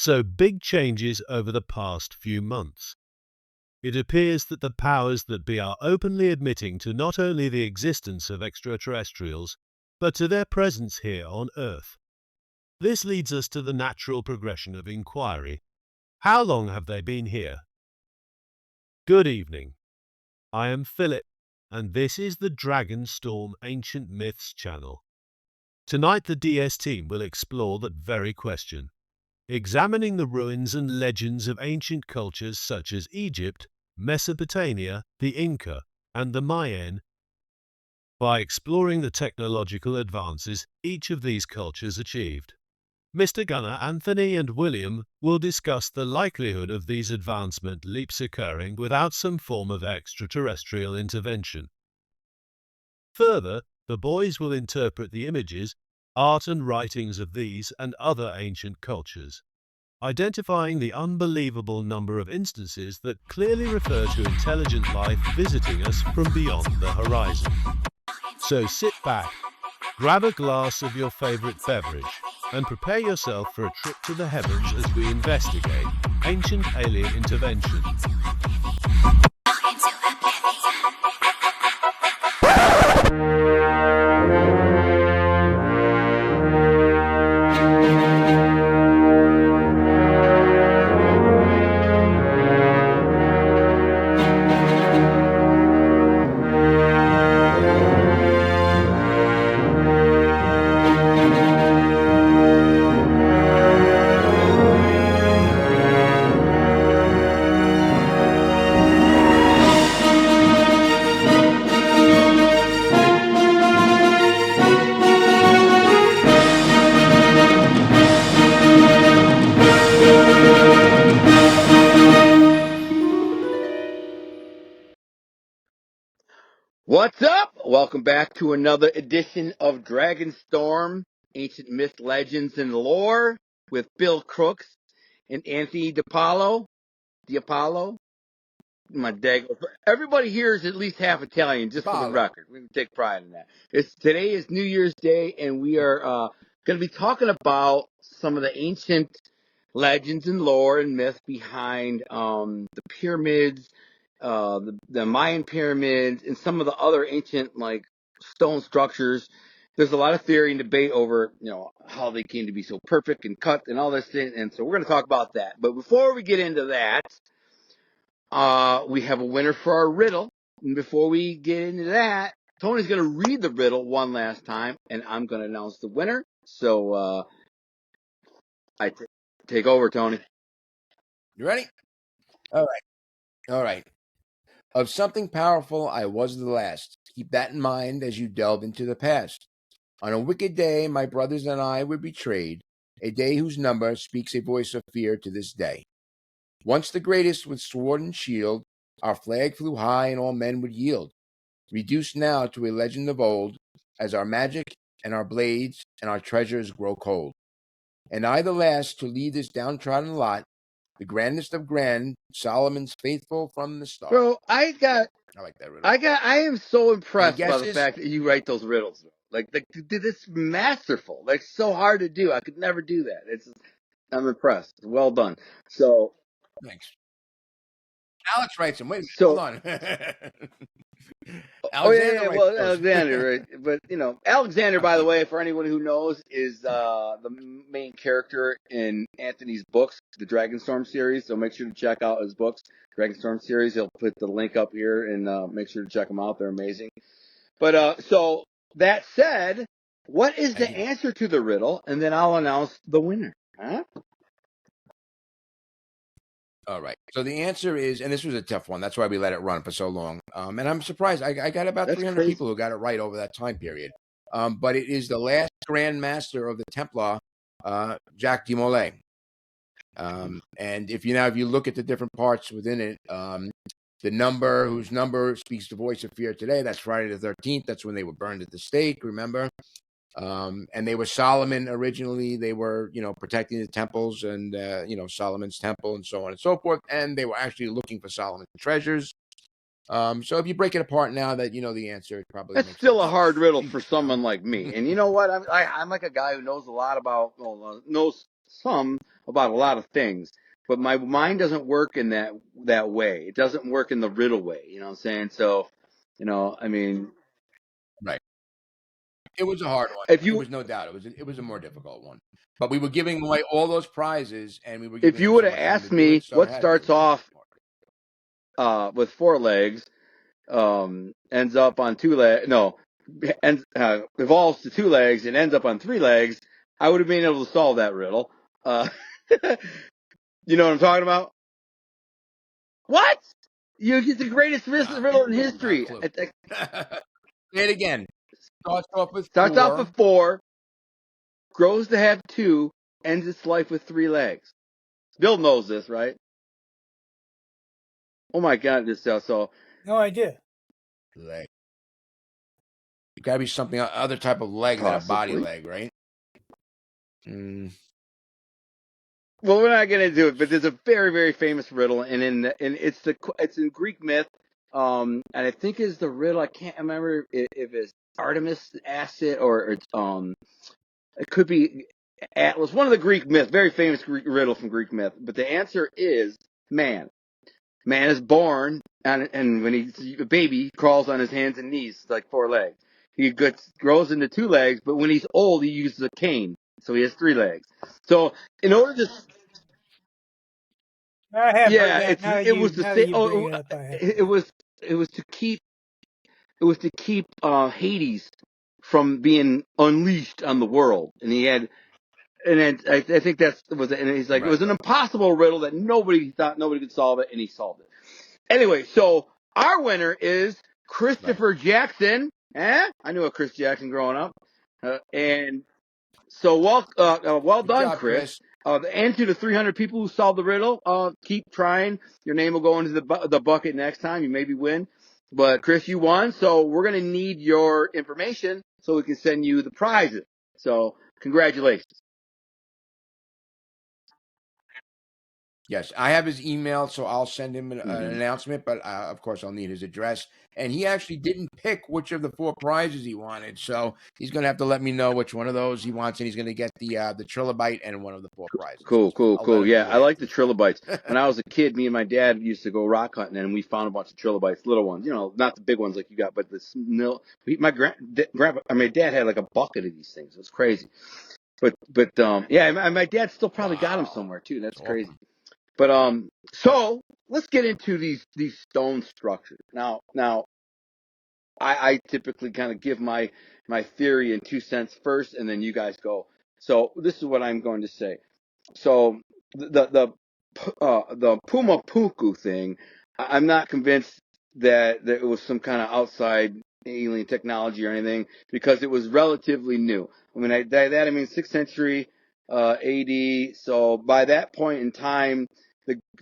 So big changes over the past few months. It appears that the powers that be are openly admitting to not only the existence of extraterrestrials, but to their presence here on Earth. This leads us to the natural progression of inquiry. How long have they been here? Good evening. I am Philip, and this is the Dragonstorm Ancient Myths channel. Tonight the DS team will explore that very question, examining the ruins and legends of ancient cultures such as Egypt, Mesopotamia, the Inca, and the Mayan. By exploring the technological advances each of these cultures achieved, Mr. Gunnar, Anthony, and William will discuss the likelihood of these advancement leaps occurring without some form of extraterrestrial intervention. Further, the boys will interpret the images, art, and writings of these and other ancient cultures, identifying the unbelievable number of instances that clearly refer to intelligent life visiting us from beyond the horizon. So sit back, grab a glass of your favorite beverage, and prepare yourself for a trip to the heavens as we investigate ancient alien intervention. What's up? Welcome back to another edition of Dragonstorm, Ancient Myth, Legends, and Lore with Bill Crooks and Anthony DiPaolo. My dag. Everybody here is at least half Italian, just for the record. We can take pride in that. Today is New Year's Day, and we are going to be talking about some of the ancient legends and lore and myth behind the pyramids, the Mayan pyramids, and some of the other ancient like stone structures. There's a lot of theory and debate over, how they came to be so perfect and cut and all this thing, and so we're going to talk about that. But before we get into that, we have a winner for our riddle. And before we get into that, Tony's going to read the riddle one last time, and I'm going to announce the winner. So take over, Tony. You ready? All right. Of something powerful I was the last. Keep that in mind as you delve into the past. On a wicked day, my brothers and I were betrayed, a day whose number speaks a voice of fear to this day. Once the greatest with sword and shield, our flag flew high and all men would yield. Reduced now to a legend of old, as our magic and our blades and our treasures grow cold. And I the last to lead this downtrodden lot, the grandest of grand, Solomon's faithful from the start. Bro, I like that riddle. I am so impressed by the fact that you write those riddles. Like it's masterful. Like, so hard to do. I could never do that. I'm impressed. Well done. So thanks. Alex writes them. Wait, hold on. Alexander, right? But Alexander, by the way, for anyone who knows, is the main character in Anthony's books, the Dragonstorm series. So make sure to check out his books, Dragonstorm series. He'll put the link up here, and make sure to check them out. They're amazing. But so that said, what is the answer to the riddle? And then I'll announce the winner. Huh? All right. So the answer is, and this was a tough one. That's why we let it run for so long. And I'm surprised. I got about 300 people who got it right over that time period. But it is the last Grand Master of the Templar, Jacques de Molay. And if you look at the different parts within it, the number whose number speaks the voice of fear today, that's Friday the 13th. That's when they were burned at the stake, remember? And they were Solomon originally. They were, protecting the temples and, Solomon's temple and so on and so forth. And they were actually looking for Solomon's treasures. So if you break it apart now that you know the answer, it probably that's still a hard riddle for someone like me. And you know what? I'm like a guy who knows a lot about, knows some about a lot of things, but my mind doesn't work in that way. It doesn't work in the riddle way. You know what I'm saying? So, I mean, right. It was a hard one. if It you was no doubt. It was a more difficult one. But we were giving away all those prizes, and we were if giving you them would so have much time to asked do me it, so it what had to be a starts little off hard. with 4 legs, ends up on 2 legs, no, evolves to 2 legs and ends up on 3 legs, I would have been able to solve that riddle. You know what I'm talking about? What? You get the greatest riddle in Not a history. clue. Say it again. Starts off with Starts off with 4. 4, grows to have 2, ends its life with 3 legs. Bill knows this, right? Oh my God, this so. No idea. Leg. It got to be something other type of leg than a body Possibly. leg, right? Well, we're not going to do it, but there's a very, very famous riddle, and it's in Greek myth, and I think is the riddle. I can't remember if it's Artemis asked it or it's it could be Atlas. One of the Greek myths, very famous Greek riddle from Greek myth. But the answer is man. Man is born, and when he's a baby, he crawls on his hands and knees like 4 legs. He grows into 2 legs, but when he's old, he uses a cane, so he has 3 legs. So in order to I have heard yeah, that. it was to Now say that you bring it up, I have. it was to keep Hades from being unleashed on the world, and he had and then I think and he's like it Right. was an impossible riddle that nobody thought nobody could solve it, and he solved it. Anyway, so our winner is Christopher Jackson. I knew a Chris Jackson growing up, and so well Good done, job, Chris. Chris. And to the 300 people who solved the riddle, keep trying. Your name will go into the bucket next time. You maybe win. But Chris, you won. So we're going to need your information so we can send you the prizes. So congratulations. Yes, I have his email, so I'll send him an Mhm. announcement. But of course, I'll need his address. And he actually didn't pick which of the 4 prizes he wanted, so he's going to have to let me know which one of those he wants, and he's going to get the trilobite and one of the 4 prizes. Cool, So cool, I'll let cool. him Yeah, do I it like after the the show. trilobites. When I was a kid, me and my dad used to go rock hunting, and we found a bunch of trilobites, little ones. Not the big ones like you got, but my dad had like a bucket of these things. It was crazy. But yeah, my dad still probably got them Wow, somewhere too. That's that's crazy. awesome. But so let's get into these stone structures. Now, I typically kind of give my theory in 2 cents first, and then you guys go. So this is what I'm going to say. So the Puma Puku thing, I'm not convinced that it was some kind of outside alien technology or anything because it was relatively new. I mean, I 6th century AD. So by that point in time,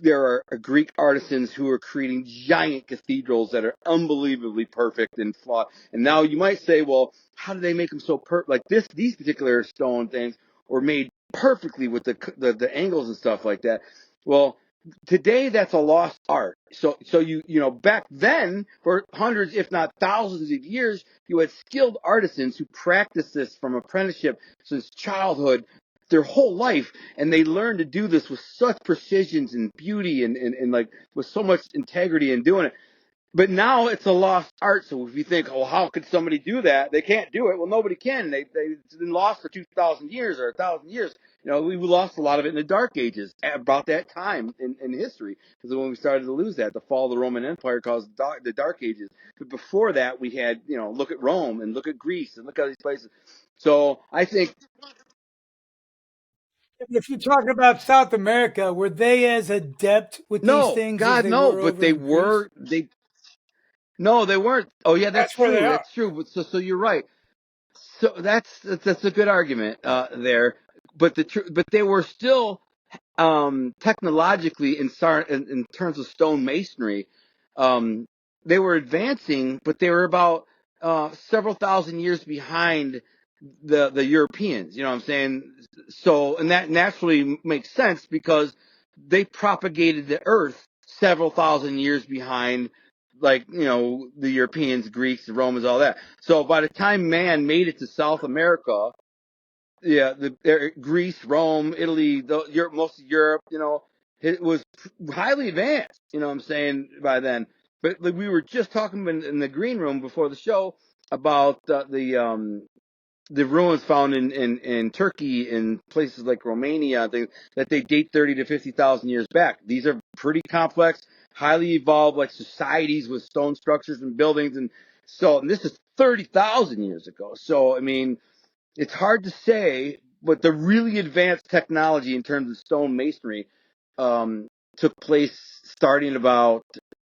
there are Greek artisans who are creating giant cathedrals that are unbelievably perfect and flawed. And now you might say, well, how do they make them so perfect? Like these particular stone things were made perfectly with the angles and stuff like that. Well, today that's a lost art. So back then for hundreds, if not thousands of years, you had skilled artisans who practiced this from apprenticeship since childhood, their whole life, and they learned to do this with such precision and beauty and like with so much integrity in doing it. But now it's a lost art. So if you think, oh, how could somebody do that? They can't do it. Well, nobody can. It's been lost for 2,000 years or 1,000 years. We lost a lot of it in the Dark Ages about that time in history. Because when we started to lose that, the fall of the Roman Empire caused the Dark Ages. But before that, we had, look at Rome and look at Greece and look at these places. So I think If you're talking about South America, were they as adept with these no, things as God, they no. were But over in Greece? no, they weren't. Oh yeah, that's That's where true. they are. That's true. But so you're right. So that's a good argument Right. there, but but they were still technologically in terms of stone masonry, um, they were advancing, but they were about several thousand years behind the Europeans. You know what I'm saying? So and that naturally makes sense because they propagated the Earth several thousand years behind like the Europeans, Greeks, the Romans, all that. So by the time man made it to South America, Greece, Rome, Italy, most of Europe, it was highly advanced. You know what I'm saying, by then. But we were just talking in the green room before the show about the ruins found in Turkey and places like Romania and things that they date 30 to 50,000 years back. These are pretty complex, highly evolved like societies with stone structures and buildings, and this is 30,000 years ago. So I mean, it's hard to say, but the really advanced technology in terms of stone masonry took place starting about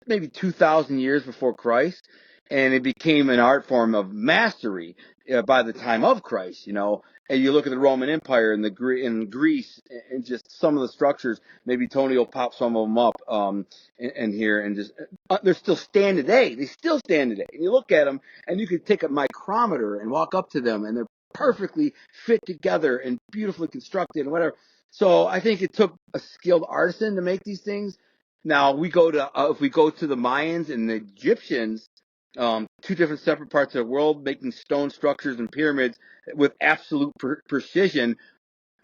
maybe 2,000 years before Christ, and it became an art form of mastery by the time of Christ. And you look at the Roman Empire and in Greece, and just some of the structures. Maybe Tony will pop some of them up in here, and just they're still stand today. They still stand today. And you look at them, and you could take a micrometer and walk up to them, and they're perfectly fit together and beautifully constructed and whatever. So I think it took a skilled artisan to make these things. Now if we go to the Mayans and the Egyptians, two different separate parts of the world making stone structures and pyramids with absolute precision,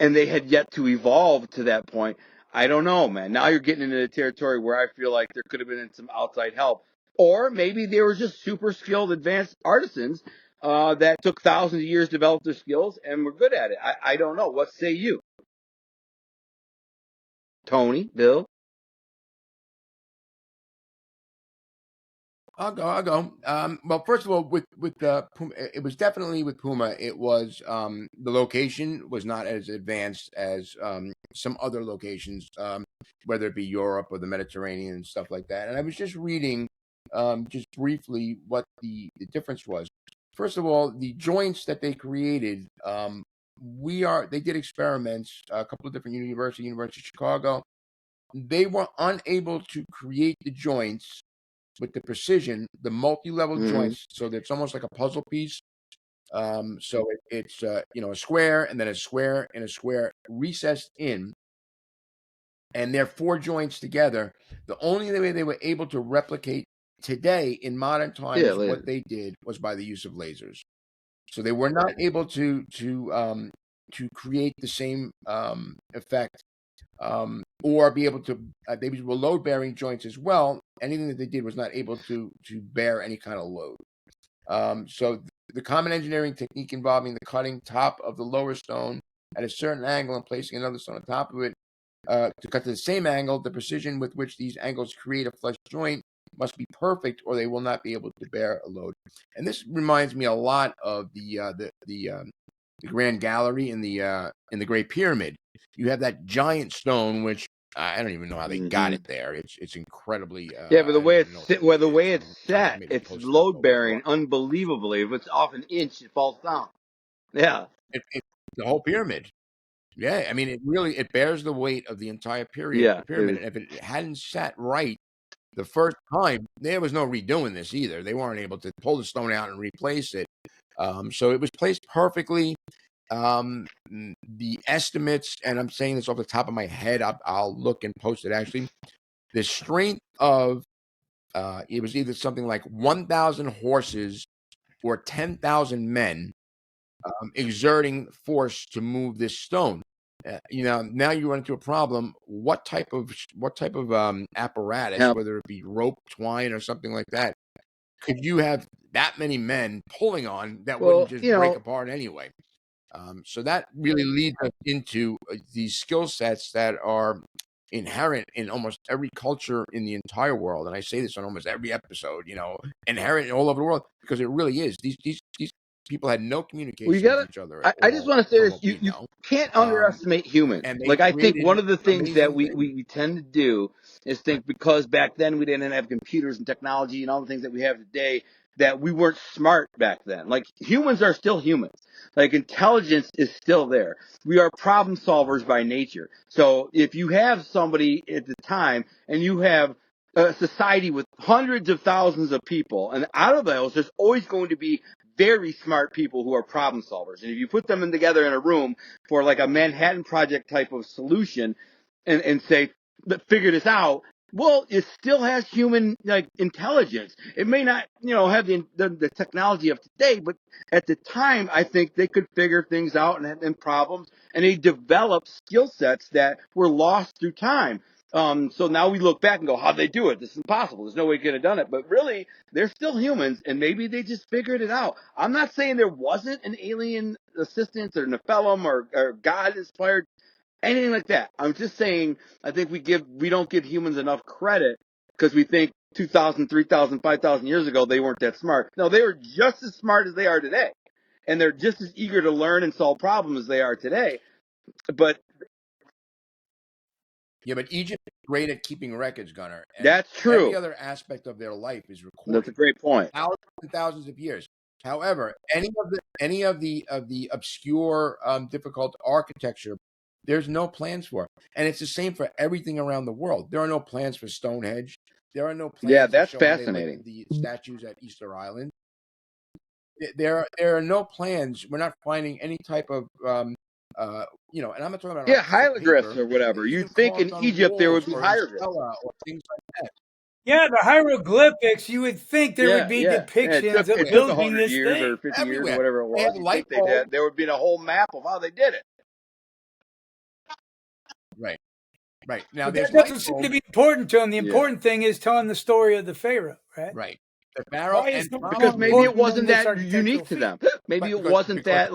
and they had yet to evolve to that point. I don't know, man. Now you're getting into the territory where I feel like there could have been some outside help, or maybe they were just super skilled, advanced artisans that took thousands of years to develop their skills and were good at it. I don't know. What say you, Tony, Bill? I'll go. Well, first of all, with Puma, it was definitely with Puma. It was the location was not as advanced as some other locations, whether it be Europe or the Mediterranean and stuff like that. And I was just reading, just briefly, what the difference was. First of all, the joints that they created, they did experiments, a couple of different University of Chicago. They were unable to create the joints with the precision, the multi-level joints, so that it's almost like a puzzle piece. So it's a square and then a square and a square recessed in, and they're four joints together. The only way they were able to replicate today in modern times what they did was by the use of lasers. So they were not able to create the same effect. Or be able to, they were load-bearing joints as well. Anything that they did was not able to bear any kind of load. So the common engineering technique involving the cutting top of the lower stone at a certain angle and placing another stone on top of it to cut to the same angle, the precision with which these angles create a flush joint must be perfect, or they will not be able to bear a load. And this reminds me a lot of the Grand Gallery in the Great Pyramid. You have that giant stone, which I don't even know how they got it there. It's incredibly but the way it's set, it's load bearing unbelievably. If it's off an inch, it falls down. Yeah, it's the whole pyramid. Yeah, I mean, it bears the weight of the entire pyramid. And if it hadn't sat right the first time, there was no redoing this either. They weren't able to pull the stone out and replace it. So it was placed perfectly. The estimates, and I'm saying this off the top of my head, I'll look and post it actually. The strength of it was either something like 1,000 horses or 10,000 men exerting force to move this stone. Now you run into a problem. What type of apparatus, whether it be rope, twine, or something like that, could you have that many men pulling on that wouldn't just break apart anyway? So that really leads us into these skill sets that are inherent in almost every culture in the entire world. And I say this on almost every episode, inherent all over the world, because it really is. These people had no communication with each other. I just want to say this: you can't underestimate humans. I think one of the things that we tend to do is think, because back then we didn't have computers and technology and all the things that we have today, that we weren't smart back then. Like, humans are still humans. Like, intelligence is still there. We are problem solvers by nature. So if you have somebody at the time and you have a society with hundreds of thousands of people, and out of those, there's always going to be very smart people who are problem solvers. And if you put them together in a room for like a Manhattan Project type of solution and say, figure this out, Well, it still has human like intelligence. It may not, have the technology of today, but at the time, I think they could figure things out and problems, and they developed skill sets that were lost through time. So now we look back and go, how'd they do it? This is impossible. There's no way you could have done it. But really, they're still humans, and maybe they just figured it out. I'm not saying there wasn't an alien assistance or Nephilim or God inspired anything like that. I'm just saying I think we don't give humans enough credit because we think 2,000, 3,000, 5,000 years ago they weren't that smart. No, they were just as smart as they are today, and they're just as eager to learn and solve problems as they are today. But yeah, but Egypt is great at keeping records, Gunnar. And that's true. Every other aspect of their life is recorded. That's a great point. Thousands and thousands of years. However, any of the obscure, difficult architecture, there's no plans for. And it's the same for everything around the world. There are no plans for Stonehenge. There are no plans. Yeah, that's to show fascinating. The statues at Easter Island. There are no plans. We're not finding any type of and I'm not talking about hieroglyphs or whatever. You'd think in Egypt there would be hieroglyphs or things like that. Yeah, the hieroglyphics. You would think there would be depictions of building this thing or 50 years or whatever it was. There would be a whole map of how they did it. Right. Now, that doesn't seem to be important to them. The important thing is telling the story of the Pharaoh, right? Right. The Pharaoh, because maybe it wasn't that unique to them. Maybe it wasn't that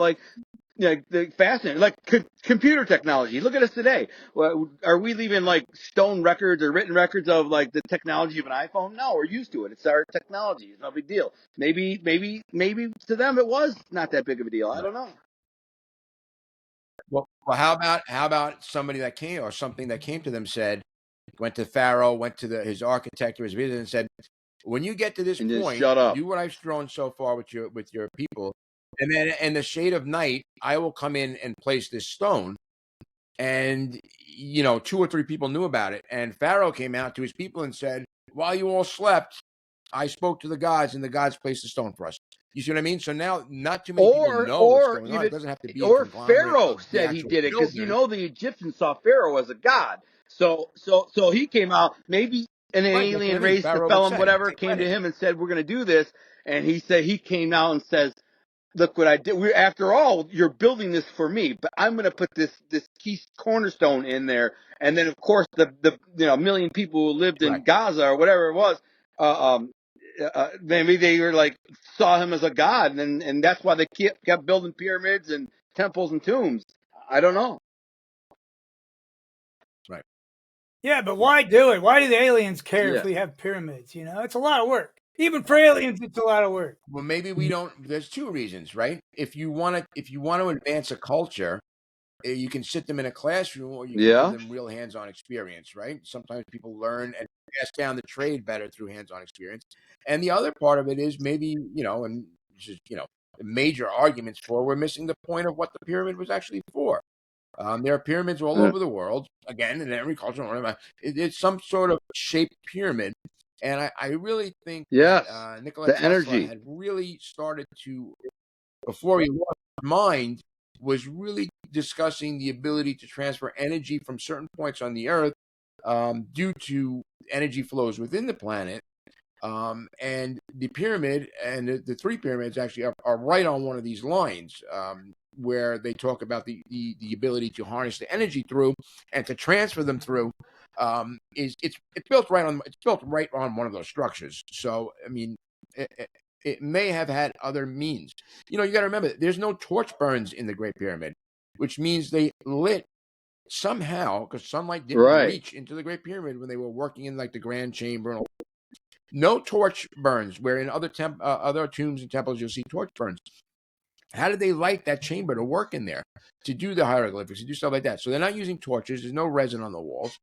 fascinating. Like computer technology. Look at us today. Are we leaving like stone records or written records of like the technology of an iPhone? No, we're used to it. It's our technology. It's no big deal. Maybe to them it was not that big of a deal. I don't know. Well, how about somebody that came or something that came to them went to Pharaoh, went to his architect or his business and said, when you get to this point, do what I've shown so far with your people, and then in the shade of night, I will come in and place this stone. And 2 or 3 people knew about it, and Pharaoh came out to his people and said, while you all slept, I spoke to the gods, and the gods placed the stone for us. You see what I mean? So now, not too many people know what's going on. It doesn't have to be. Or Pharaoh said he did it because the Egyptians saw Pharaoh as a god. So he came out. Maybe an alien race, the Nephilim, whatever, came to him and said, "We're going to do this." And he came out and says, "Look what I did. After all, you're building this for me, but I'm going to put this key cornerstone in there." And then, of course, the million people who lived in Gaza or whatever it was, maybe they were saw him as a god, and that's why they kept building pyramids and temples and tombs. I don't know. Right. Yeah, but why do it? Why do the aliens care if we have pyramids? It's a lot of work. Even for aliens, it's a lot of work. Well, maybe we don't. There's 2 reasons, right? If you want to advance a culture, you can sit them in a classroom, or you can give them real hands-on experience, right? Sometimes people learn and pass down the trade better through hands-on experience. And the other part of it is maybe, and this is, major arguments we're missing the point of what the pyramid was actually for. There are pyramids all over the world. Again, in every culture, it's some sort of shaped pyramid. And I really think that Nikola Tesla had really started to, before he lost his mind, was really discussing the ability to transfer energy from certain points on the Earth due to energy flows within the planet. And the pyramid and the 3 pyramids actually are right on one of these lines where they talk about the ability to harness the energy through and to transfer them through. It's built right on one of those structures. So I mean, it may have had other means. You got to remember, there's no torch burns in the Great Pyramid, which means they lit somehow because sunlight didn't reach into the Great Pyramid when they were working in the grand chamber and all. No torch burns, where in other tombs and temples you'll see torch burns. How did they light that chamber to work in there, to do the hieroglyphics, to do stuff like that? So they're not using torches. There's no resin on the walls.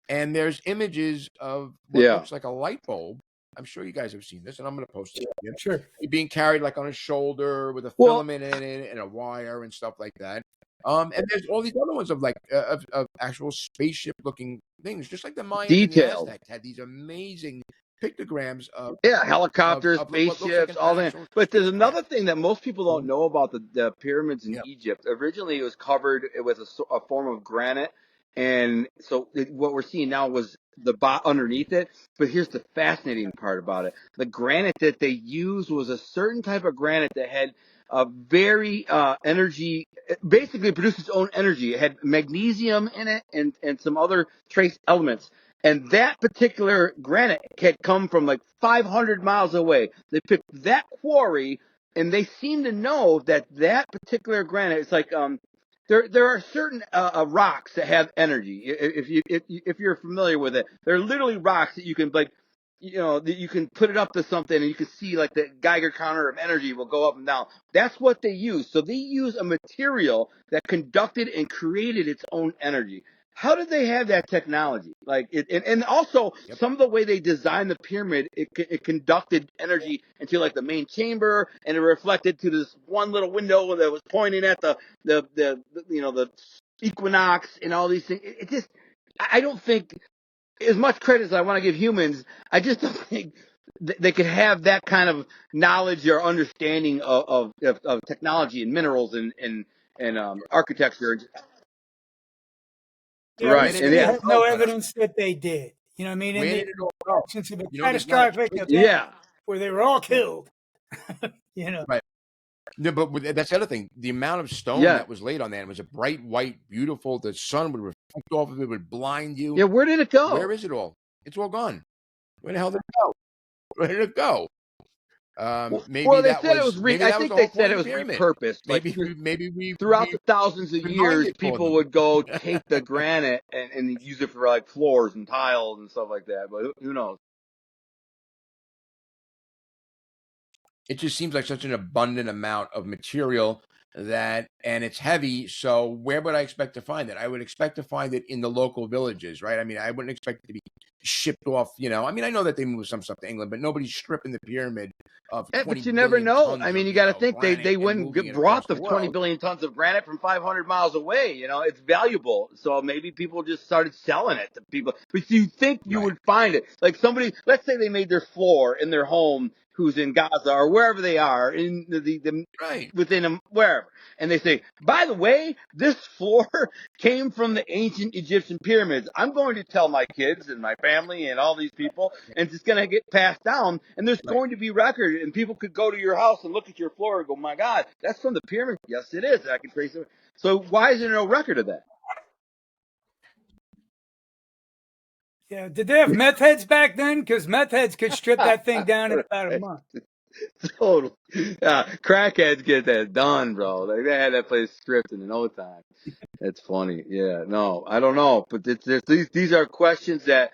And there's images of what looks like a light bulb. I'm sure you guys have seen this, and I'm going to post it. Sure. Being carried on a shoulder with a filament in it and a wire and stuff like that. And there's all these other ones of of actual spaceship-looking things, just like the Mayans and the Aztecs had these amazing pictograms of helicopters, spaceships, all that. But there's another thing that most people don't know about the pyramids in Egypt. Originally, it was covered with a form of granite, And so what we're seeing now was the underneath it. But here's the fascinating part about it: the granite that they used was a certain type of granite that had a very energy. It basically produced its own energy. It had magnesium in it and some other trace elements. And that particular granite had come from like 500 miles away. They picked that quarry, and they seem to know that that particular granite. It's like there are certain rocks that have energy. If you're familiar with it, they're literally rocks that you can like, that you can put it up to something and you can see like the Geiger counter of energy will go up and down. That's what they use. So they use a material that conducted and created its own energy. How did they have that technology? Like and also some of the way they designed the pyramid, it conducted energy into like the main chamber, and it reflected to this one little window that was pointing at the equinox and all these things. It just, I don't think, as much credit as I want to give humans, I just don't think they could have that kind of knowledge or understanding of technology and minerals and architecture. Yeah, Right. we And still have no evidence that they did. You know what I mean? In the absence of a catastrophic event where they were all killed. Right. No, but that's the other thing. The amount of stone that was laid on that was a bright white, beautiful. The sun would reflect off of it, would blind you. Yeah, where did it go? Where is it all? It's all gone. Where the hell did it go? Where did it go? Maybe well, they that said was. I think they said it was repurposed. Maybe we throughout the thousands of years, people would go take the granite and use it for like floors and tiles and stuff like that. But who knows? It just seems like such an abundant amount of material and it's heavy. So where would I expect to find it? I would expect to find it in the local villages, right? I mean, I wouldn't expect it to be shipped off, I mean, I know that they move some stuff to England, but nobody's stripping the pyramid of 20 but you never know. I mean, you got to think they wouldn't brought the 20 billion tons of granite from 500 miles away. It's valuable. So maybe people just started selling it to people. But you think you would find it. Like somebody, let's say they made their floor in their home who's in Gaza or wherever they are in the within them, wherever. And they say, by the way, this floor came from the ancient Egyptian pyramids. I'm going to tell my kids and my family and all these people, and it's going to get passed down, and there's going to be record, and people could go to your house and look at your floor and go, my God, that's from the pyramid. Yes, it is. I can trace it. So why is there no record of that? Yeah, did they have meth heads back then? Because meth heads could strip that thing down in about a month. Totally. Crackheads get that done, bro. Like they had that place stripped in no time. That's funny. Yeah, no, I don't know, but these are questions that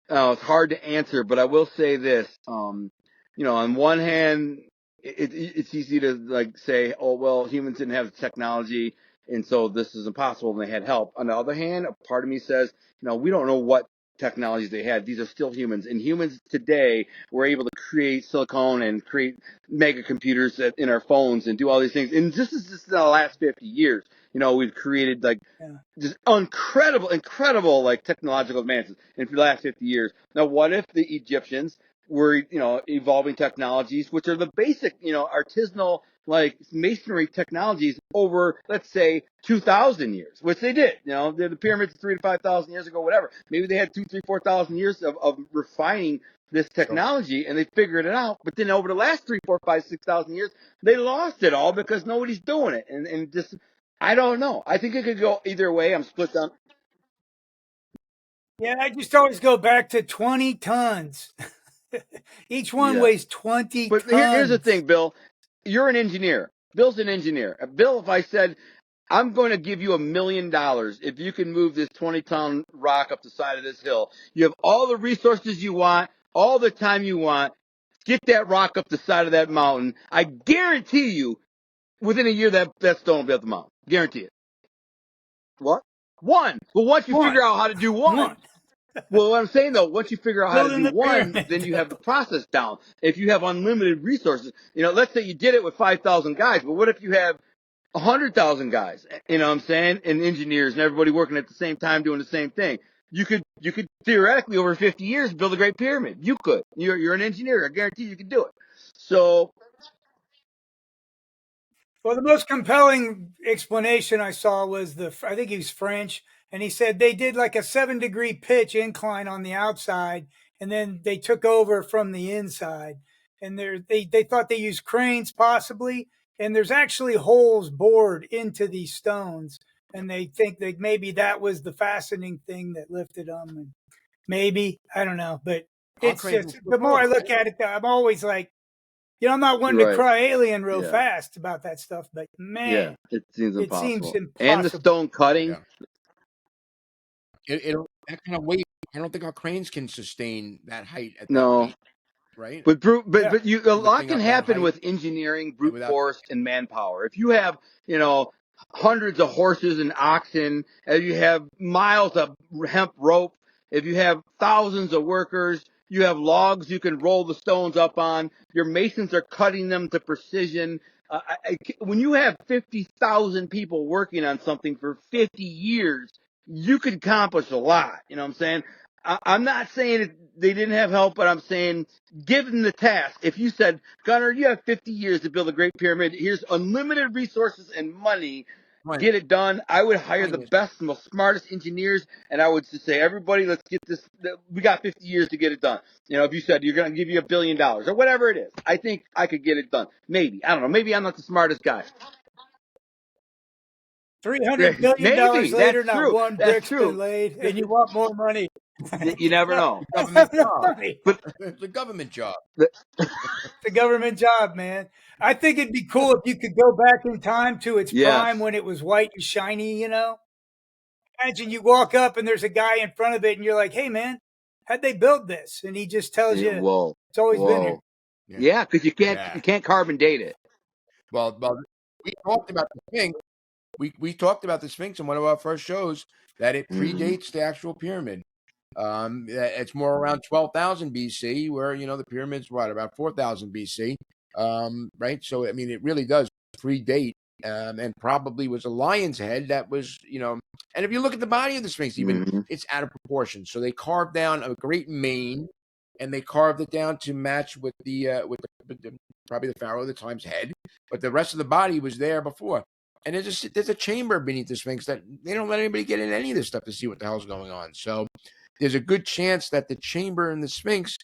it's hard to answer. But I will say this: on one hand, it's easy to like say, oh well, humans didn't have the technology, and so this is impossible, and they had help. On the other hand, a part of me says, we don't know what technologies they had. These are still humans, and humans today were able to create silicone and create mega computers in our phones and do all these things. And this is just in the last 50 years. We've created like just incredible like technological advances in the last 50 years. Now, what if the Egyptians were, evolving technologies, which are the basic, artisanal like masonry technologies over, let's say, 2,000 years, which they did. The pyramids 3,000 to 5,000 years ago, whatever. Maybe they had 2,000, 3,000, 4,000 years of refining this technology, and they figured it out. But then over the last 3,000, 4,000, 5,000, 6,000 years, they lost it all because nobody's doing it. And just, I don't know. I think it could go either way. I'm split down. Yeah, I just always go back to 20 tons. Each one weighs 20 tons. But here's the thing, Bill. You're an engineer. Bill's an engineer. Bill, if I said, I'm going to give you $1 million if you can move this 20-ton rock up the side of this hill. You have all the resources you want, all the time you want. Get that rock up the side of that mountain. I guarantee you, within a year, that stone will be up the mountain. Guarantee it. What? One. Well, once you figure out how to do one. Well, what I'm saying, though, once you figure out how to do one, then you have the process down. If you have unlimited resources, let's say you did it with 5,000 guys, but what if you have 100,000 guys, what I'm saying, and engineers and everybody working at the same time doing the same thing? You could theoretically over 50 years build a great pyramid. You could. You're an engineer. I guarantee you could do it. So. Well, the most compelling explanation I saw was I think he was French, And he said they did like a 7-degree pitch incline on the outside, and then they took over from the inside. And they thought they used cranes possibly, and there's actually holes bored into these stones, and they think that maybe that was the fastening thing that lifted them. And maybe, I don't know, but it's just the more I look at it, I'm always like, I'm not one to cry alien real fast about that stuff, but man, it seems impossible. impossible. And the stone cutting. That kind of weight, I don't think our cranes can sustain that height at that weight, right? But a lot can happen with engineering, brute force, and manpower. If you have, hundreds of horses and oxen, if you have miles of hemp rope, if you have thousands of workers, you have logs you can roll the stones up on. Your masons are cutting them to precision. When you have 50,000 people working on something for 50 years, you could accomplish a lot. You know what I'm saying? I'm not saying they didn't have help, but I'm saying given the task, if you said, Gunnar, you have 50 years to build a Great Pyramid, here's unlimited resources and money, get it done, I would hire the best, most smartest engineers, and I would just say, everybody, let's get this, we got 50 years to get it done. If you said you're going to give you $1 billion or whatever it is, I think I could get it done. Maybe. I don't know. Maybe I'm not the smartest guy. $300 billion later, not one brick's been laid, and you want more money. You never know. But the government job. The government job, man. I think it'd be cool if you could go back in time to its prime when it was white and shiny, Imagine you walk up and there's a guy in front of it and you're like, hey, man, how'd they build this? And he just tells you it's always been here. Yeah, because you can't carbon date it. Well, we talked about the Sphinx. We talked about the Sphinx in one of our first shows that it predates the actual pyramid. It's more around 12,000 BC, where the pyramids were about 4,000 BC, right? So I mean, it really does predate, and probably was a lion's head that was, And if you look at the body of the Sphinx, even it's out of proportion. So they carved down a great mane, and they carved it down to match with the probably the pharaoh of the time's head, but the rest of the body was there before. And there's a chamber beneath the Sphinx that they don't let anybody get in any of this stuff to see what the hell's going on. So there's a good chance that the chamber in the Sphinx,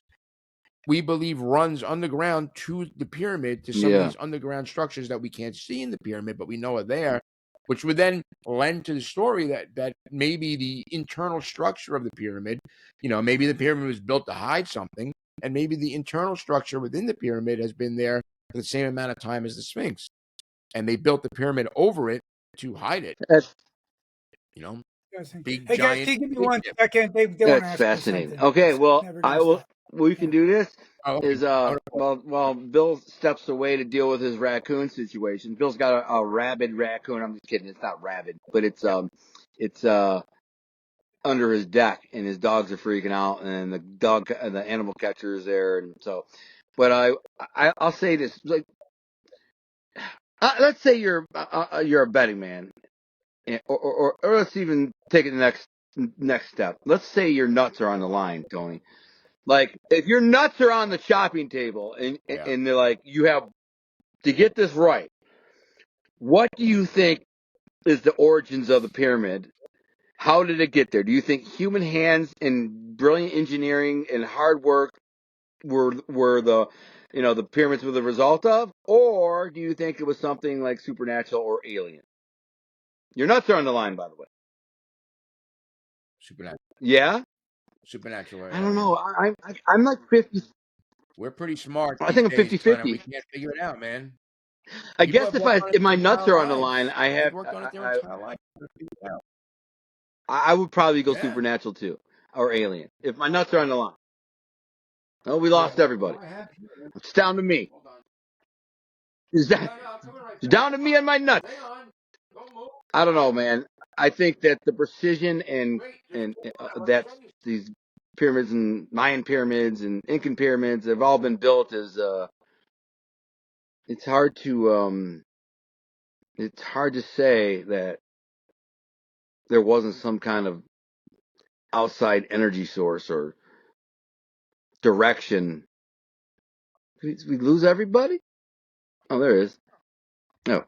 we believe, runs underground to the pyramid, to some of these underground structures that we can't see in the pyramid, but we know are there, which would then lend to the story that maybe the internal structure of the pyramid, maybe the pyramid was built to hide something, and maybe the internal structure within the pyramid has been there for the same amount of time as the Sphinx. And they built the pyramid over it to hide it. Big hey, giant. Guys, can you give me 1 second? They want to ask fascinating. Okay, well, we can do this. Is while Bill steps away to deal with his raccoon situation. Bill's got a rabid raccoon. I'm just kidding. It's not rabid, but it's under his deck, and his dogs are freaking out, and the animal catcher is there, and so. But I'll say this, like. Let's say you're a betting man, or let's even take it the next step. Let's say your nuts are on the line, Tony. Like, if your nuts are on the chopping table and they're like, you have to get this right, what do you think is the origins of the pyramid? How did it get there? Do you think human hands and brilliant engineering and hard work were the the pyramids were the result of, or do you think it was something like supernatural or alien? Your nuts are on the line, by the way. Supernatural. Yeah? Supernatural. I don't know. I'm like 50. We're pretty smart. I think I'm 50-50. We can't figure it out, man. I guess if my nuts are on the line, I would probably go supernatural too, or alien. If my nuts are on the line. Oh, we lost everybody. It's down to me. It's down to me and my nuts. I don't know, man. I think that the precision and that these pyramids and Mayan pyramids and Incan pyramids have all been built as it's hard to say that there wasn't some kind of outside energy source or direction. Did we lose everybody? Oh, there it is. No.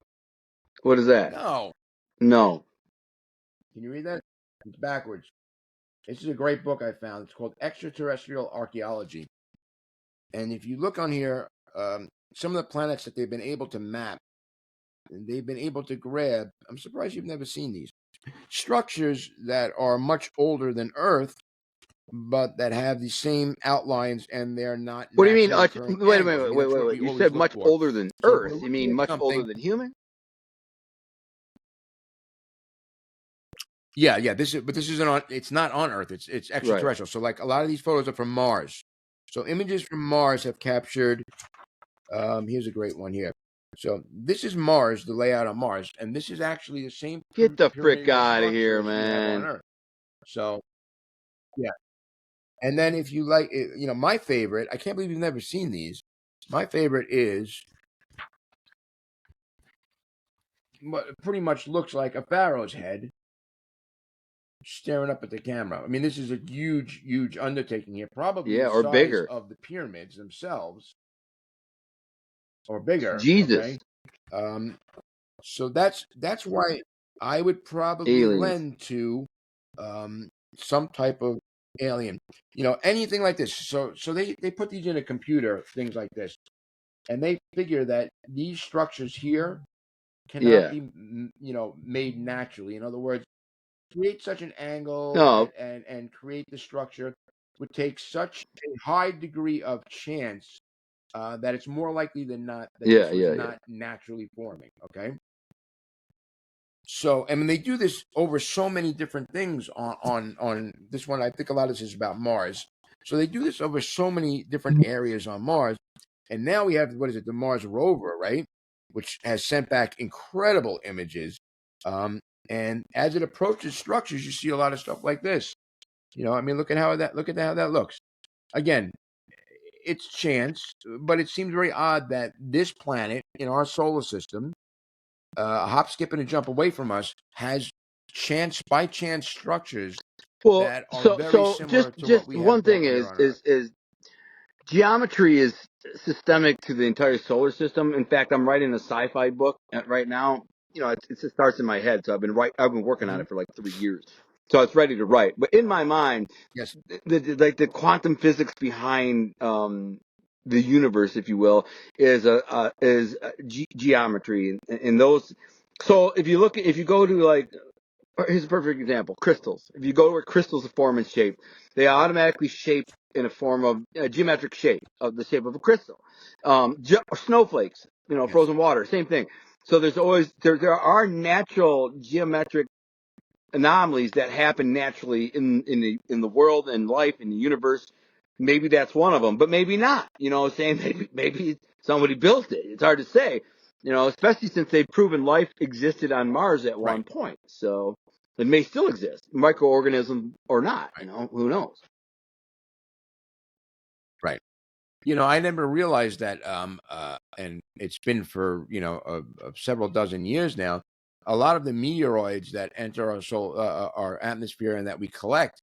What is that? No. No. Can you read that? It's backwards. This is a great book I found. It's called Extraterrestrial Archaeology. And if you look on here, some of the planets that they've been able to map, and they've been able to grab, I'm surprised you've never seen these, structures that are much older than Earth, but that have the same outlines, and they're not What do you mean? naturally occurring Wait a angles. I minute. mean, that's what Wait. we You always said look much for. older than So if Earth. we're You mean looking at much older something, than human? yeah. This isn't on. It's not on Earth. It's Right. extraterrestrial. So like a lot of these photos are from Mars. So images from Mars have captured. Here's a great one here. So this is Mars, the layout on Mars, and this is actually the same Get the frick pyramidal out of here, structures we have on man. Earth. So yeah, and then if you like, you know, my favorite. I can't believe you've never seen these. My favorite is what pretty much looks like a pharaoh's head staring up at the camera. I mean, this is a huge, huge undertaking here. Probably Yeah, the or size bigger. of the pyramids themselves, or bigger. Jesus. Okay. So that's why I would probably Aliens. lend to some type of alien. You know, anything like this. So they put these in a computer, things like this, and they figure that these structures here cannot Yeah. be, you know, made naturally. In other words, create such an angle No. and create the structure would take such a high degree of chance that it's more likely than not that this was not naturally forming. Okay. So, I mean, they do this over so many different things on this one. I think a lot of this is about Mars. So they do this over so many different areas on Mars. And now we have, what is it, the Mars rover, right? Which has sent back incredible images. And as it approaches structures, you see a lot of stuff like this. You know, I mean, look at how that looks. Again, it's chance, but it seems very odd that this planet in our solar system, a hop, skip, and a jump away from us, has by chance structures that are very similar to what we have one thing built here on Earth. is geometry is systemic to the entire solar system. In fact, I'm writing a sci-fi book right now. You know, it starts in my head, so I've been working on it for like 3 years, so it's ready to write. But in my mind, Yes, the quantum physics behind the universe, if you will, is geometry and those. So if you go to like, here's a perfect example: crystals. If you go to where crystals form and shape, they automatically shape in a form of a geometric shape of the shape of a crystal. Snowflakes, you know, yes, frozen water, same thing. So there's always there are natural geometric anomalies that happen naturally in the world and life in the universe. Maybe that's one of them, but maybe not. You know, saying maybe somebody built it. It's hard to say. You know, especially since they've proven life existed on Mars at one right, point. So it may still exist, microorganism or not. You right, know, who knows? right. You know, I never realized that, and it's been for, you know, several dozen years now. A lot of the meteoroids that enter our atmosphere and that we collect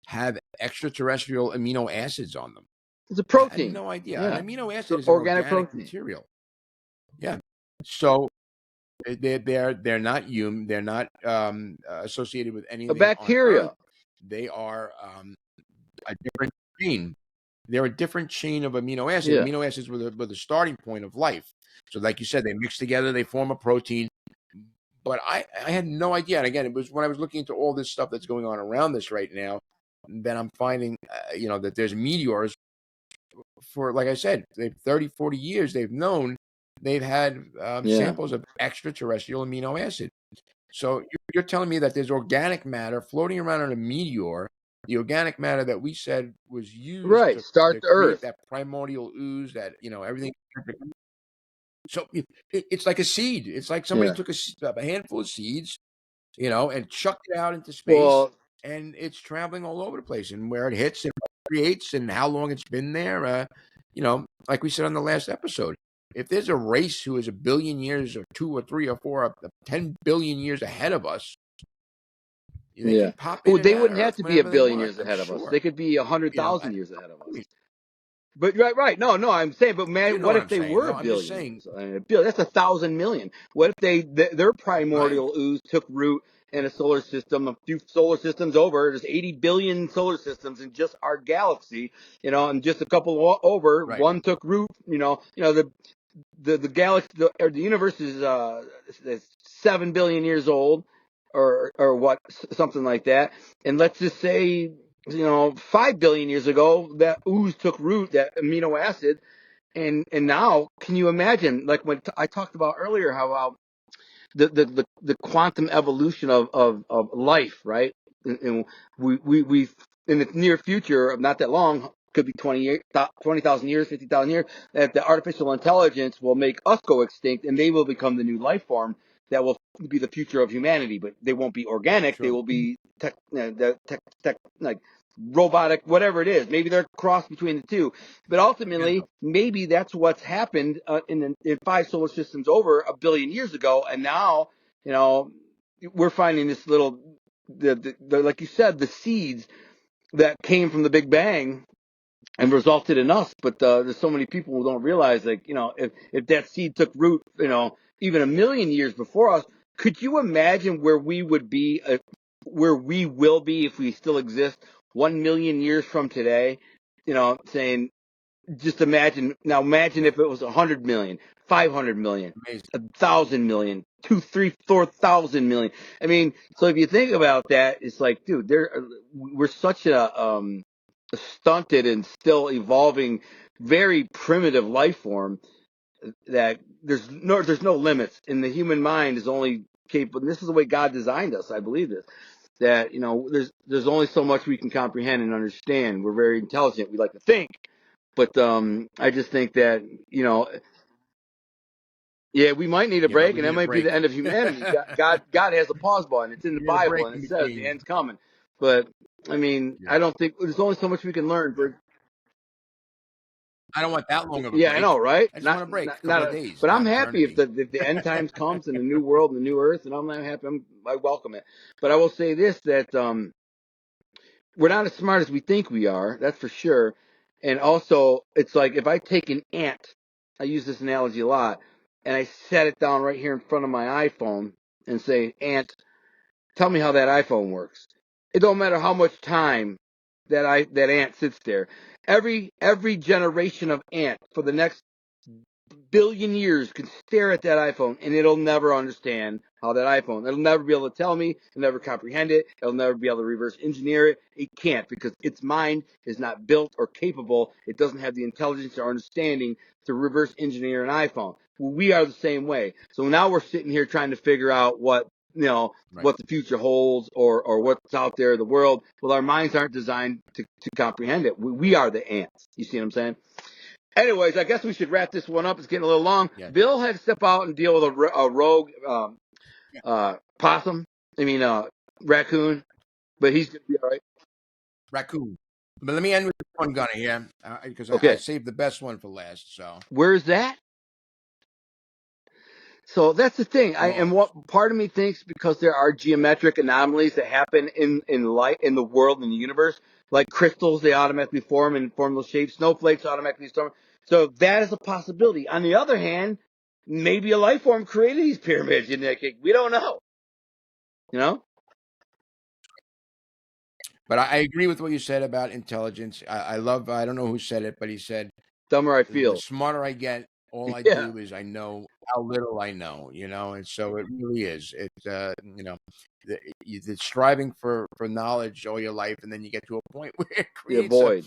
have extraterrestrial amino acids on them. It's a I had protein. no idea. Yeah. An amino acid So is an organic organic protein. material. Yeah. So they're not human. They're not associated with A anything on bacteria. Earth. They are a different chain. They're a different chain of amino acids. Yeah. Amino acids were the starting point of life. So, like you said, they mix together, they form a protein. But I had no idea. And again, it was when I was looking into all this stuff that's going on around this right now that I'm finding, you know, that there's meteors for, like I said, 30, 40 years they've had samples of extraterrestrial amino acid. So you're telling me that there's organic matter floating around on a meteor, the organic matter that we said was used to Start the create Earth. that primordial ooze, that, you know, everything. So it's like a seed. It's like somebody took a handful of seeds, you know, and chucked it out into space, Well, and it's traveling all over the place. And where it hits and creates and how long it's been there, you know, like we said on the last episode, if there's a race who is 1 billion years or 2 or 3 or 4 or 10 billion years ahead of us, they can pop in well, and they out wouldn't of have Earth to be 1 whenever they billion want, years I'm ahead of us. sure. They could be You know, 100,000 years ahead of us. But right. No, I'm saying, but man, you know what what if I'm they saying. were No, 1 I'm just billion saying, years? That's 1,000 million. What if their primordial ooze took root in a solar system. A few solar systems over, there's 80 billion solar systems in just our galaxy. And just a couple over, Right. one took root. The galaxy or the universe is 7 billion years old, or what, something like that. And let's just say 5 billion years ago that ooze took root, that amino acid, and now can you imagine, like when I talked about earlier, how the quantum evolution of life, right? And we in the near future, not that long, could be 20,000 years, 50,000 years, that the artificial intelligence will make us go extinct, and they will become the new life form that will be the future of humanity. But they won't be organic; Sure. they will be like robotic, whatever it is. Maybe they're a cross between the two. But ultimately, maybe that's what's happened in 5 solar systems over a billion years ago, and now we're finding this little, the like you said, the seeds that came from the Big Bang and resulted in us. But there's so many people who don't realize, like, if that seed took root, even a million years before us, could you imagine where we would be, where we will be if we still exist 1 million years from today? Saying, just imagine if it was 100 million, 500 million, Amazing. 1,000 million, 2, 3, 4,000 million. I mean, so if you think about that, it's like, dude, we're such a stunted and still evolving, very primitive life form that there's no limits, and the human mind is only capable. And this is the way God designed us. I believe this. That there's only so much we can comprehend and understand. We're very intelligent. We like to think. But I just think that, yeah, we might need a Yeah, but break, we and that need a might be the break. end of humanity. God has a pause button. It's in the We need a break Bible, and in it says the between. end's coming. But I mean, Yeah. I don't think there's only so much we can learn. Yeah. I don't want that long of a Yeah, I know, break. right? I just want Not a break, a not couple of a, days, but I'm not happy if eternity. the end times comes and a new world and a new earth, and I'm not happy. I welcome it. But I will say this, that we're not as smart as we think we are. That's for sure. And also, it's like if I take an ant, I use this analogy a lot, and I set it down right here in front of my iPhone and say, "Ant, tell me how that iPhone works." It don't matter how much time that ant sits there. Every generation of ant for the next billion years can stare at that iPhone, and it'll never understand how it'll never be able to tell me, it'll never comprehend it, it'll never be able to reverse engineer it. It can't, because its mind is not built or capable. It doesn't have the intelligence or understanding to reverse engineer an iPhone. Well, we are the same way. So now we're sitting here trying to figure out what Right. what the future holds, or what's out there in the world. Well, our minds aren't designed to comprehend it. We are the ants. You see what I'm saying? Anyways, I guess we should wrap this one up. It's getting a little long. Yeah. Bill had to step out and deal with a rogue possum. Raccoon. But he's going to be all right. Raccoon. But let me end with one gunner here, because I Okay. saved the best one for last. So Where's that? So that's the thing. And Mars. what part of me thinks, because there are geometric anomalies that happen in light, in the world, in the universe, like crystals, they automatically form those shapes. Snowflakes automatically form. So that is a possibility. On the other hand, maybe a life form created these pyramids. We don't know. You know? But I agree with what you said about intelligence. I love, I don't know who said it, but he said, Dumber I the feel. smarter I get, all I Yeah. do is I know how little I know, and so it really is. It's the striving for knowledge all your life, and then you get to a point where it Yeah, creates void.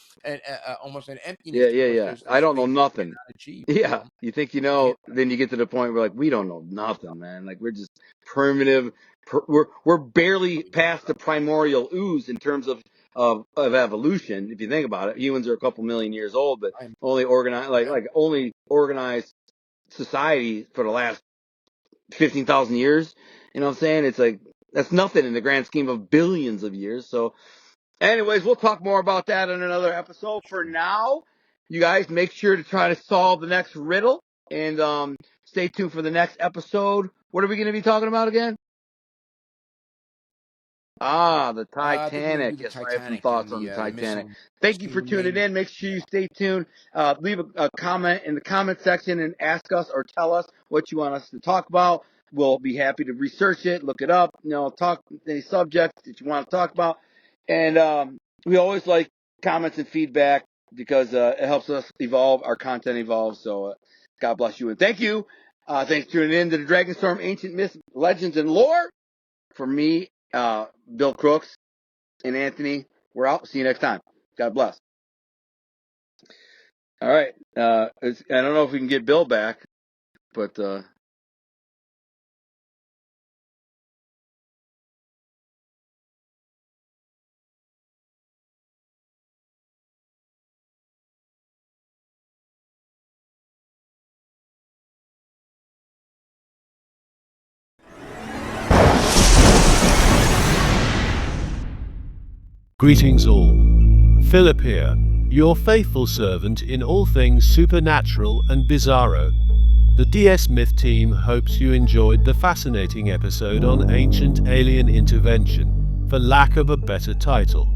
almost an emptiness, Yeah. because Yeah. there's I don't know things that you nothing. cannot achieve. Yeah. You think you And know, then you get to the point where, like, we don't know nothing, man. Like, we're just primitive. We're barely past the primordial ooze in terms of evolution. If you think about it, humans are a couple million years old, but only organized, Yeah. only organized society for the last 15,000 years. You know what I'm saying? It's like, that's nothing in the grand scheme of billions of years. So anyways, we'll talk more about that in another episode. For now, you guys make sure to try to solve the next riddle, and stay tuned for the next episode. What are we going to be talking about again? The I think we're going to Titanic. do the Yes, I have some Titanic thoughts and on the the Titanic. missing Thank you for tuning men. in. Make sure you stay tuned. Leave a comment in the comment section and ask us or tell us what you want us to talk about. we'll be happy to research it, look it up, talk any subject that you want to talk about. And we always like comments and feedback because it helps us evolve, our content evolves. So God bless you and thank you. Thanks for tuning in to the Dragonstorm Ancient Myths, Legends, and Lore. For me, Bill Crooks and Anthony, we're out. See you next time. God bless. All right. I don't know if we can get Bill back, but Greetings all. Philip here, your faithful servant in all things supernatural and bizarro. The DS Myth team hopes you enjoyed the fascinating episode on ancient alien intervention, for lack of a better title.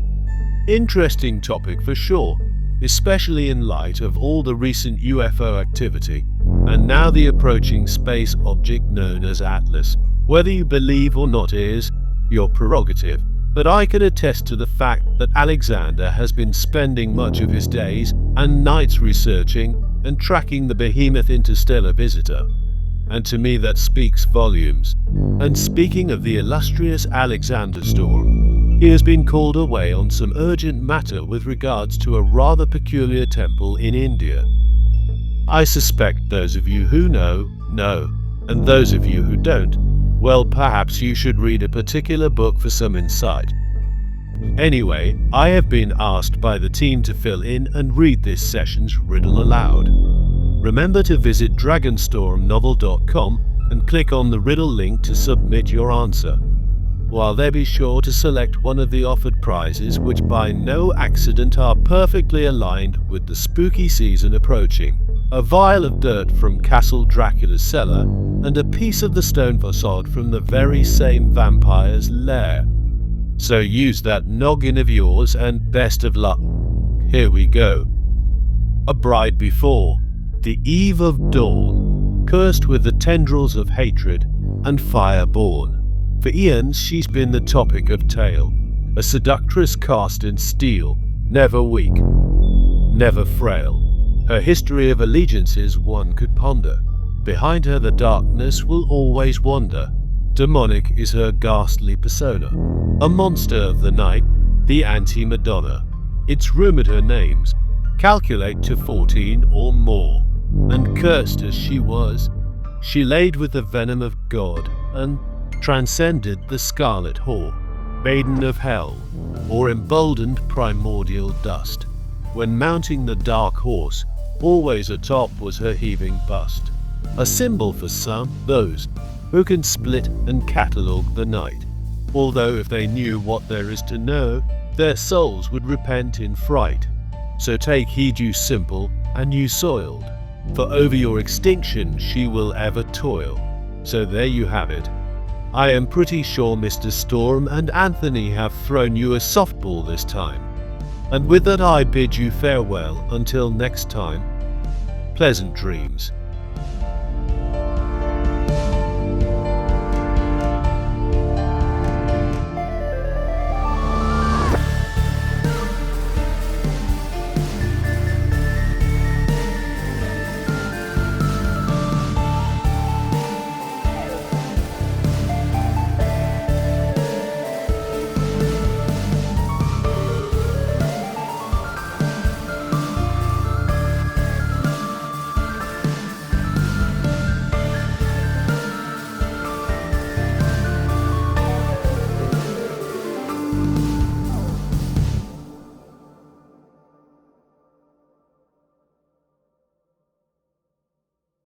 Interesting topic for sure, especially in light of all the recent UFO activity, and now the approaching space object known as Atlas. Whether you believe or not is your prerogative. But I can attest to the fact that Alexander has been spending much of his days and nights researching and tracking the behemoth interstellar visitor. And to me that speaks volumes. And speaking of the illustrious Alexander Storm, he has been called away on some urgent matter with regards to a rather peculiar temple in India. I suspect those of you who know, and those of you who don't, well, perhaps you should read a particular book for some insight. Anyway, I have been asked by the team to fill in and read this session's riddle aloud. Remember to visit dragonstormnovel.com and click on the riddle link to submit your answer. While there, be sure to select one of the offered prizes, which by no accident are perfectly aligned with the spooky season approaching. A vial of dirt from Castle Dracula's cellar, and a piece of the stone facade from the very same vampire's lair. So use that noggin of yours and best of luck. Here we go. A bride before, the eve of dawn, cursed with the tendrils of hatred and fire born. For eons she's been the topic of tale, a seductress cast in steel, never weak, never frail. Her history of allegiances one could ponder. Behind her the darkness will always wander. Demonic is her ghastly persona. A monster of the night, the anti-Madonna. It's rumored her names calculate to 14 or more. And cursed as she was, she laid with the venom of God and transcended the scarlet whore, maiden of hell, or emboldened primordial dust. When mounting the dark horse, always atop was her heaving bust, a symbol for some, those who can split and catalogue the night. Although if they knew what there is to know, their souls would repent in fright. So take heed, you simple and you soiled, for over your extinction she will ever toil. So there you have it. I am pretty sure Mr. Storm and Anthony have thrown you a softball this time. And with that I bid you farewell until next time. Pleasant dreams.